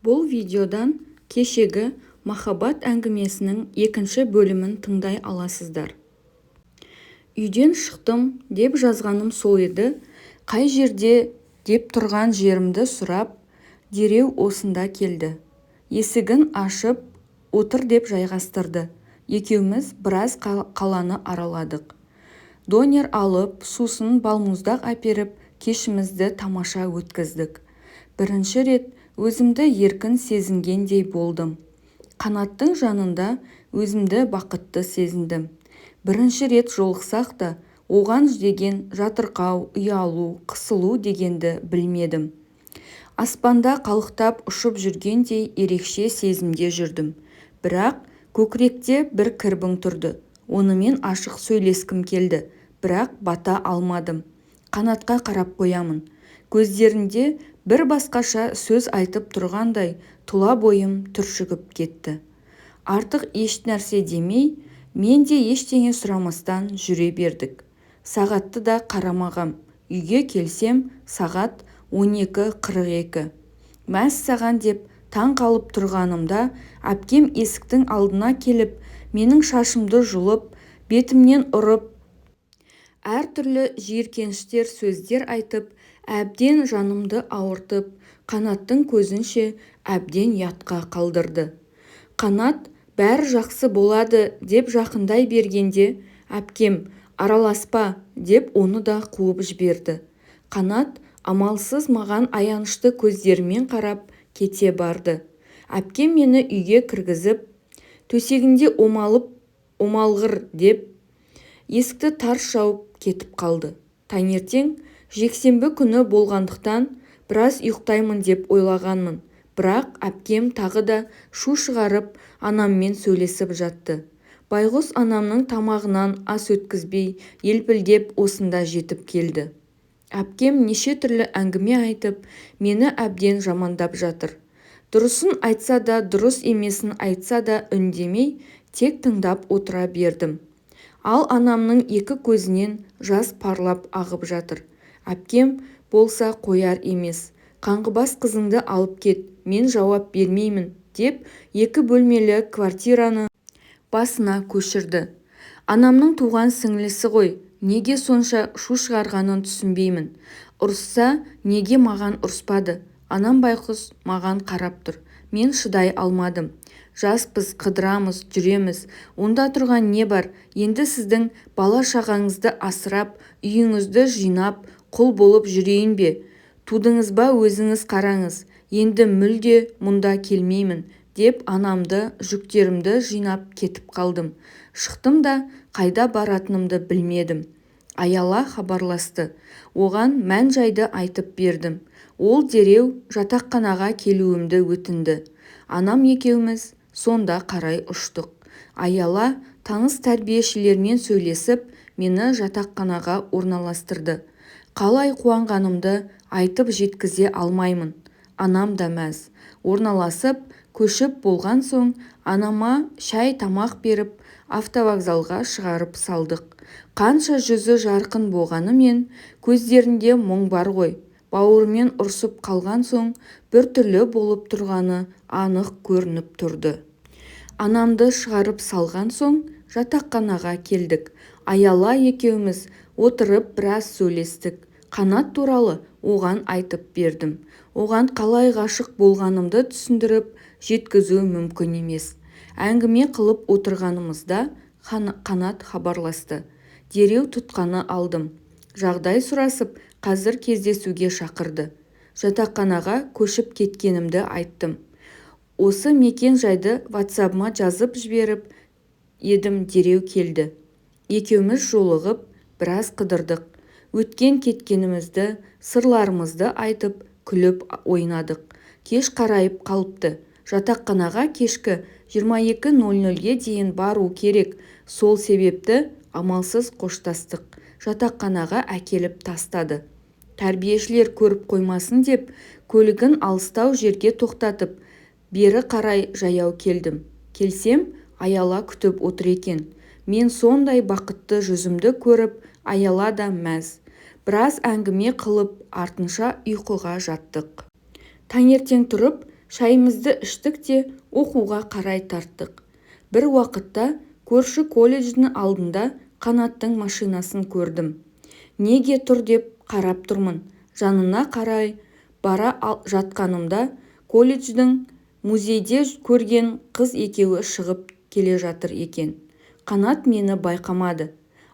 Бұл видеодан кешегі махаббат әңгімесінің екінші бөлімін тыңдай аласыздар. Үйден шықтым деп жазғаным сол еді, қай жерде деп тұрған жерімді сұрап, дереу осында келді. Есігін ашып, отыр деп жайғастырды. Екеуміз біраз қаланы араладық. Донер алып, сусын балмұздақ әперіп, кешімізді тамаша өткіздік. Бірінші рет өзімді еркін сезінгендей болдым. Қанаттың жанында өзімді бақытты сезіндім. Бірінші рет жолықсақ та, оған деген жатырқау, ұялу, қысылу дегенді білмедім. Аспанда қалықтап ұшып жүргендей ерекше сезімде жүрдім. Бірақ көкіректе бір кірбің тұрды. Онымен ашық сөйлескім келді, бірақ бата алмадым. Қанатқа қарап қоямын. Көздерінде бір басқаша сөз айтып тұрғандай тұла бойым түршігіп кетті. Артық еш нәрсе демей, мен де ештеңе сұрамастан жүре бердік. Сағатты да қарамағам. Үйге келсем сағат 12:42. Мәз саған деп таң қалып тұрғанымда әпкем есіктің алдына келіп, менің шашымды жұлып, бетімнен ұрып, әртүрлі жиіркеніштер сөздер айтып, әбден жанымды ауыртып, Қанаттың көзінше әбден ұятқа қалдырды. Қанат бәрі жақсы болады деп жақындай бергенде, әпкем араласпа деп оны да қуып жіберді. Қанат амалсыз маған аянышты көздерімен қарап кете барды. Әпкем мені үйге кіргізіп, төсегінде омалғыр деп есікті тарс жауып кетіп қалды. Таңертең жексенбі күні болғандықтан біраз ұйықтаймын деп ойлағанмын. Бірақ әпкем тағы да шу шығарып анаммен сөйлесіп жатты. Байғұс анамның тамағынан ас өткізбей, елпілдеп осында жетіп келді. Әпкем неше түрлі әңгіме айтып, мені әбден жамандап жатыр. Дұрысын айтса да, дұрыс емесін айтса да үндемей, тек тыңдап отыра бердім. Ал анамның екі көзінен жас парлап ағып жатыр. Әпкем болса қояр емес. Қаңғыбас қызыңды алып кет, мен жауап бермеймін, деп 2 бөлмелі квартираны басына көшірді. Анамның туған сіңлісі ғой, неге сонша шу шығарғанын түсінбеймін. Ұрысса, неге маған ұрыспады? Анам байқұс маған қарап тұр. Мен шыдай алмадым. Жаспыз, қыдырамыз, жүреміз. Онда тұрған не бар? Енді сіздің бала-шағаңызды асырап, үйіңізді жинап, құл болып жүрейін бе? Тудыңыз ба, өзіңіз қараңыз. Енді мүлде мұнда келмеймін, деп анамды, жүктерімді жинап кетіп қалдым. Шықтым да қайда баратынымды білмедім. Аяла хабарласты. Оған мән-жайды айтып бердім. Ол дереу жатақханаға келуімді өтінді. Анам екеуміз сонда қарай ұштық. Аяла таныс тәрбиешілермен сөйлесіп, мені жатақханаға орналастырды. Қалай қуанғанымды айтып жеткізе алмаймын. Анам да мәз. Орналасып, көшіп болған соң анама шай тамақ беріп, автовокзалға шығарып салдық. Қанша жүзі жарқын болғанымен, көздерінде мұң бар ғой. Бауырымен ұрсып қалған соң бір түрлі болып тұрғаны анық көрініп тұрды. Анамды шығарып салған соң жатақханаға келдік. Аяла екеуміз отырып біраз сөйлестік. Қанат туралы оған айтып бердім. Оған қалай ғашық болғанымды түсіндіріп жеткізу мүмкін емес. Әңгіме қылып отырғанымызда Қанат хабарласты. Дереу тұтқаны алдым. Жағдай сұрасып, қазір кездесуге шақырды. Жатақханаға көшіп кеткенімді айттым. Осы мекен жайды WhatsApp-ма жазып жіберіп едім, дереу келді. Екеуміз жолығып, біраз қыдырдық. Өткен кеткенімізді, сырларымызды айтып, күліп ойнадық. Кеш қарайып қалыпты. Жатақханаға кешкі 22:00-ге дейін бару керек. Сол себепті амалсыз қоштастық. Жатақханаға әкеліп тастады. Тәрбиешілер көріп қоймасын деп, көлігін алыстау жерге тоқтатып, бері қарай жаяу келдім. Келсем, Аяла күтіп отыр екен. Мен сондай бақытты жүзімді көріп, Аяла да мәз. Біраз әңгіме қылып, артынша ұйқыға жаттық. Таңертең тұрып, Шайымызды іштік те оқуға қарай тарттық. Бір уақытта көрші колледждің алдында Қанаттың машинасын көрдім. Неге тұр деп қарап тұрмын. Жанына қарай бара жатқанымда колледждің музейде көрген қыз екеуі шығып келе жатыр екен. Қанат мені байқамады,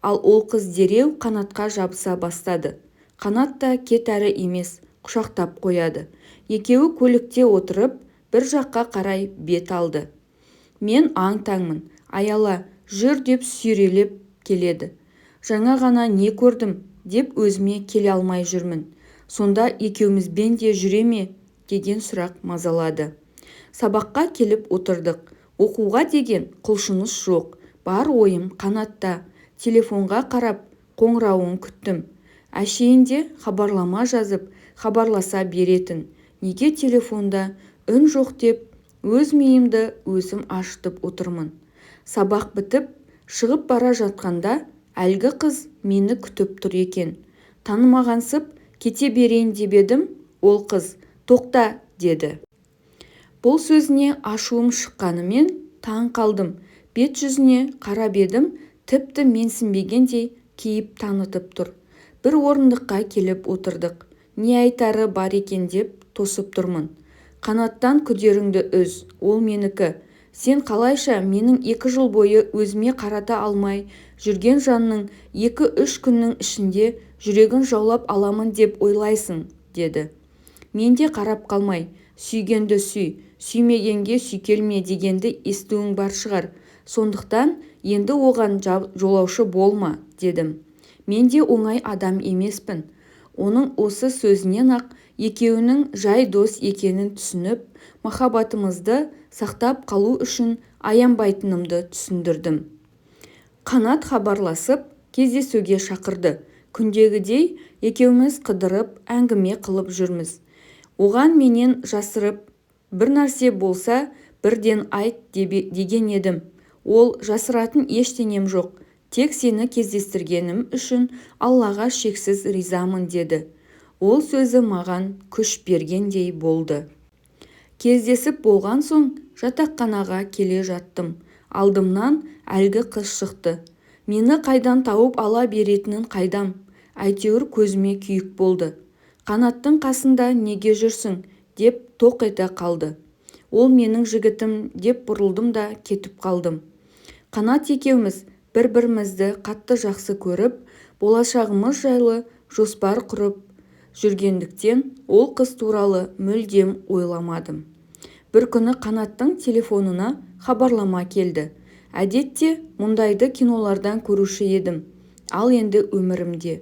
ал ол қыз дереу Қанатқа жабыса бастады. Қанат та кет әрі емес, құшақтап қояды. Екеуі көлікте отырып бір жаққа қарай бет алды. Мен аң-таңмын. Аяла, жүр деп сүйрелеп келеді. Жаңа ғана не көрдім деп өзіме келе алмай жүрмін. Сонда екеумізбен де жүре ме деген сұрақ мазалады. Сабаққа келіп отырдық. Оқуға деген құлшыныс жоқ. Бар ойым Қанатта. Телефонға қарап қоңырауын күттім. Әшейінде хабарлама жазып, хабарласа беретін. Неге телефонда үн жоқ деп өз миымды өзім ашытып отырмын. Сабақ бітіп шығып бара жатқанда әлгі қыз мені күтіп тұр екен. Танымағансып кете берейін деп едім. Ол қыз тоқта деді. Бұл сөзіне ашуым шыққанымен таң қалдым. Бет жүзіне қарап едім, тіпті менсінбегендей кейіп танытып тұр. Бір орындыққа келіп отырдық. Не айтары бар екен деп тосып тұрмын. Қанаттан күдеріңді үз, ол менікі. Сен қалайша менің 2 жыл бойы өзіме қарата алмай жүрген жанның 2-3 күннің ішінде жүрегін жаулап аламын деп ойлайсың, деді. Мен де қарап қалмай, сүйгенді сүй, сүймегенге сүйкелме дегенді естуің бар шығар. Сондықтан енді оған жолаушы болма, дедім. Мен де оңай адам емеспін. Оның осы сөзінен-ақ екеуінің жай дос екенін түсініп, махаббатымызды сақтап қалу үшін аянбайтынымды түсіндірдім. Қанат хабарласып, кездесуге шақырды. Күндегідей екеуміз қыдырып, әңгіме қылып жүрміз. Оған менен жасырып, бір нәрсе болса, бірден айт деген едім. Ол жасыратын ештеңем жоқ. Тек сені кездестіргенім үшін Аллаға шексіз ризамын деді. Ол сөзі маған күш бергендей болды. Кездесіп болған соң жатақханаға келе жаттым. Алдымнан әлгі қыз шықты. Мені қайдан тауып ала беретінін қайдам. Әйтеуір көзіме күйік болды. Қанаттың қасында неге жүрсің деп тоқ ете қалды. Ол менің жігітім деп бұрылдым да кетіп қалдым. Қанат екеуміз бір-бірімізді қатты жақсы көріп, болашағымыз жайлы жоспар құрып жүргендіктен ол қыз туралы мүлдем ойламадым. Бір күні Қанаттың телефонына хабарлама келді. Әдетте мұндайды кинолардан көруші едім. Ал енді өмірімде.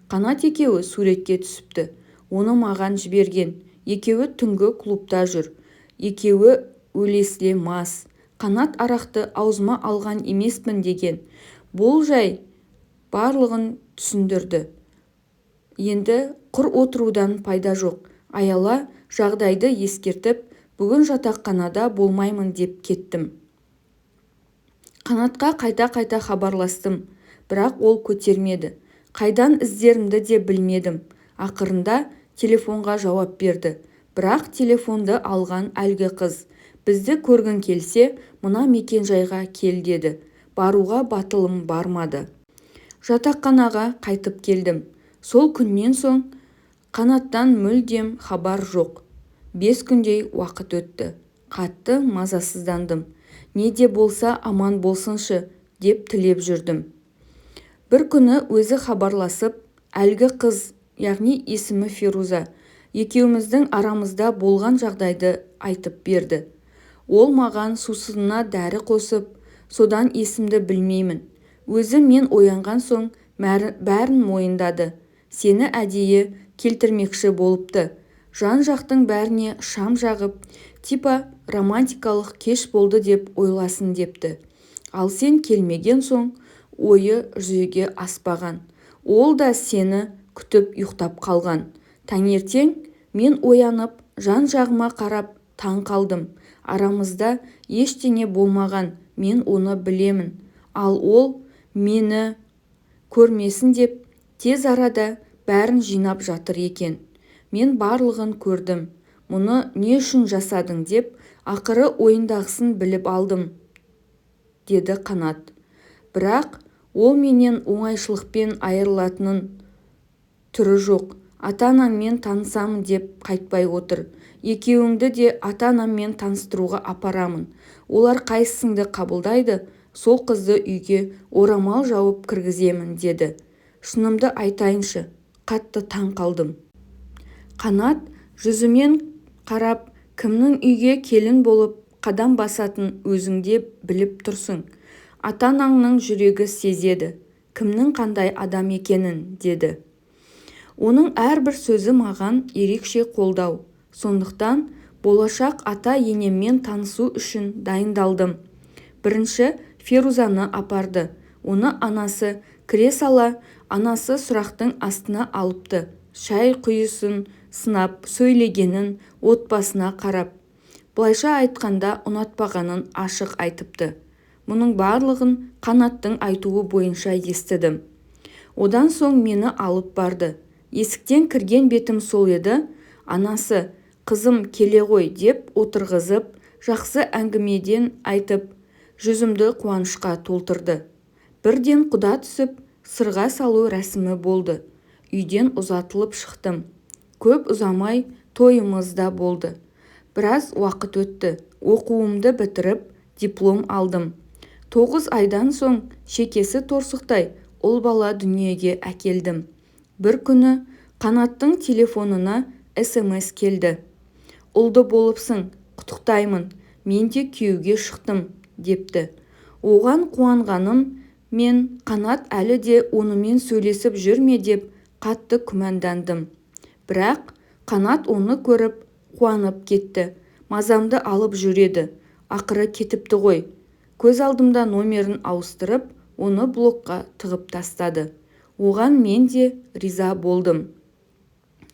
Қанат екеуі суретке түсіпті. Оны маған жіберген. Екеуі түнгі клубта жүр. Екеуі өлесле мас. Қанат арақты аузыма алған емеспін деген. Бұл жай барлығын түсіндірді. Енді құр отырудан пайда жоқ. Аяла жағдайды ескертіп, бүгін жатақханада болмаймын деп кеттім. Қанатқа қайта-қайта хабарластым, бірақ ол көтермеді. Қайдан іздерімді де білмедім. Ақырында телефонға жауап берді. Бірақ телефонды алған әлгі қыз. Бізді көргің келсе, мына мекенжайға кел деді. Баруға батылым бармады. Жатақханаға қайтып келдім. Сол күннен соң Қанаттан мүлдем хабар жоқ. 5 күндей уақыт өтті. Қатты мазасыздандым. Не де болса аман болсыншы деп тілеп жүрдім. Бір күні өзі хабарласып, әлгі қыз, яғни есімі Феруза, екеуміздің арамызда болған жағдайды айтып берді. Ол маған сусынына дәрі қосып, содан есімді білмеймін. Өзі мен оянған соң бәрін мойындады. Сені әдейі келтірмекші болыпты. Жан-жақтың бәріне шам жағып, типа романтикалық кеш болды деп ойласын депті. Ал сен келмеген соң ойы жүзеге аспаған. Ол да сені күтіп ұйықтап қалған. Таңертең мен оянып, жан-жағыма қарап таң қалдым. Арамызда ештеңе болмаған, мен оны білемін. Ал ол мені көрмесін деп тез арада бәрін жинап жатыр екен. Мен барлығын көрдім. мұны не үшін жасадың деп ақыры ойындағысын біліп алдым, деді Қанат. Бірақ ол менен оңайшылықпен айырылатынын түрі жоқ. Ата-анаңмен танысамын деп қайтпай отыр. Екеуіңді де ата-анаммен таныстыруға апарамын. Олар қайсыңды қабылдайды, сол қызды үйге орамал жауып кіргіземін, деді. Шынымды айтайыншы, қатты таң қалдым. Қанат жүзімен қарап, кімнің үйге келін болып қадам басатын өзіңде біліп тұрсың. Ата-анаңның жүрегі сезеді, кімнің қандай адам екенін, деді. Оның әрбір сөзі маған ерекше қолдау. Сондықтан болашақ ата-енеммен танысу үшін дайындалдым. Бірінші Ферузаны апарды. Оны анасы кіре сала, анасы сұрақтың астына алыпты. Шай құйысын сынап сөйлегенін отбасына қарап. Былайша айтқанда ұнатпағанын ашық айтыпты. Мұның барлығын Қанаттың айтуы бойынша естідім. Одан соң мені алып барды. Есіктен кірген бетім сол еді. Анасы, қызым келе ғой деп отырғызып, жақсы әңгімеден айтып, жүзімді қуанышқа толтырды. Бірден құда түсіп, сырға салу рәсімі болды. Үйден ұзатылып шықтым. Көп ұзамай тойымыз да болды. Біраз уақыт өтті. Оқуымды бітіріп, диплом алдым. 9 айдан соң шекесі торсықтай ұл бала дүниеге әкелдім. Бір күні Қанаттың телефонына SMS келді. Ұлды болыпсың, құттықтаймын, мен де күйеуге шықтым, депті. Оған қуанғаным мен Қанат әлі де онымен сөйлесіп жүр ме деп қатты күмәндандым. Бірақ Қанат оны көріп қуанып кетті. Мазамды алып жүреді. Ақыры кетіпті ғой. Көз алдымда номерін ауыстырып, оны блокқа тығып тастады. Оған мен де риза болдым.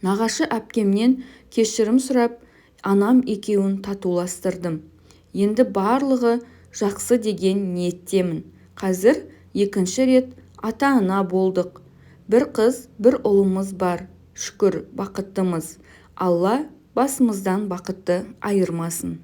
Нағашы әпкемнен кешірім сұрап, анам екеуін татуластырдым. Енді барлығы жақсы деген ниеттемін. Қазір екінші рет ата-ана болдық. Бір қыз, бір ұлымыз бар. Шүкір, бақыттымыз. Алла басымыздан бақытты айырмасын.